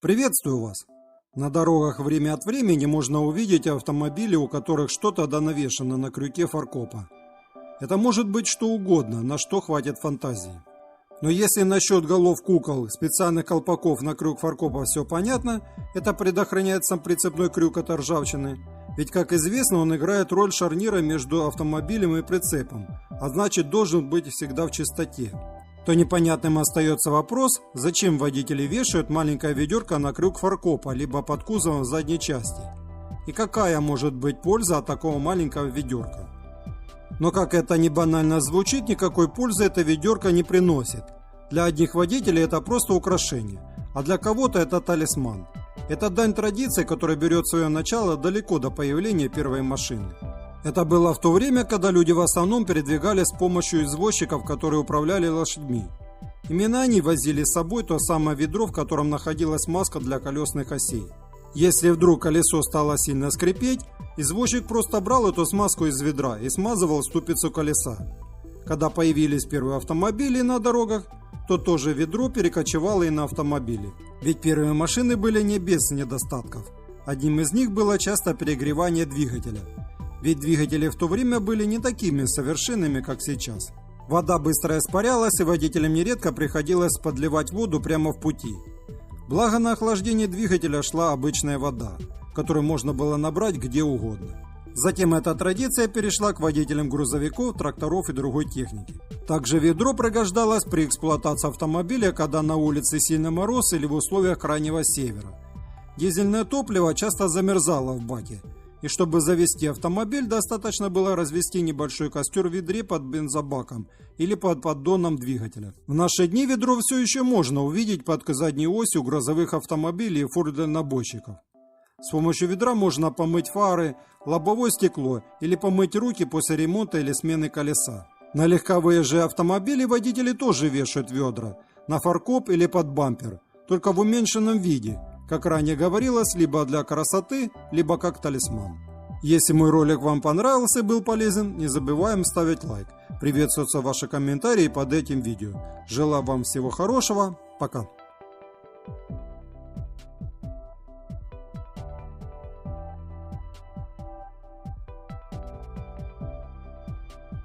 Приветствую вас! На дорогах время от времени можно увидеть автомобили, у которых что-то навешано на крюке фаркопа. Это может быть что угодно, на что хватит фантазии. Но если насчет голов кукол, специальных колпаков на крюк фаркопа все понятно, это предохраняет сам прицепной крюк от ржавчины. Ведь, как известно, он играет роль шарнира между автомобилем и прицепом, а значит должен быть всегда в чистоте. То непонятным остается вопрос, зачем водители вешают маленькое ведерко на крюк фаркопа, либо под кузовом в задней части. И какая может быть польза от такого маленького ведерка? Но как это не банально звучит, никакой пользы это ведерко не приносит. Для одних водителей это просто украшение, а для кого-то это талисман. Это дань традиции, которая берет свое начало далеко до появления первой машины. Это было в то время, когда люди в основном передвигались с помощью извозчиков, которые управляли лошадьми. Именно они возили с собой то самое ведро, в котором находилась маска для колесных осей. Если вдруг колесо стало сильно скрипеть, извозчик просто брал эту смазку из ведра и смазывал ступицу колеса. Когда появились первые автомобили на дорогах, то тоже ведро перекочевало и на автомобили. Ведь первые машины были не без недостатков. Одним из них было часто перегревание двигателя. Ведь двигатели в то время были не такими совершенными, как сейчас. Вода быстро испарялась, и водителям нередко приходилось подливать воду прямо в пути. Благо на охлаждение двигателя шла обычная вода, которую можно было набрать где угодно. Затем эта традиция перешла к водителям грузовиков, тракторов и другой техники. Также ведро пригождалось при эксплуатации автомобиля, когда на улице сильный мороз или в условиях крайнего севера. Дизельное топливо часто замерзало в баке. И чтобы завести автомобиль, достаточно было развести небольшой костер в ведре под бензобаком или под поддоном двигателя. В наши дни ведро все еще можно увидеть под задней осью грузовых автомобилей и фур-дальнобойщиков. С помощью ведра можно помыть фары, лобовое стекло или помыть руки после ремонта или смены колеса. На легковые же автомобили водители тоже вешают ведра, на фаркоп или под бампер, только в уменьшенном виде. Как ранее говорилось, либо для красоты, либо как талисман. Если мой ролик вам понравился и был полезен, не забываем ставить лайк. Приветствуются ваши комментарии под этим видео. Желаю вам всего хорошего. Пока.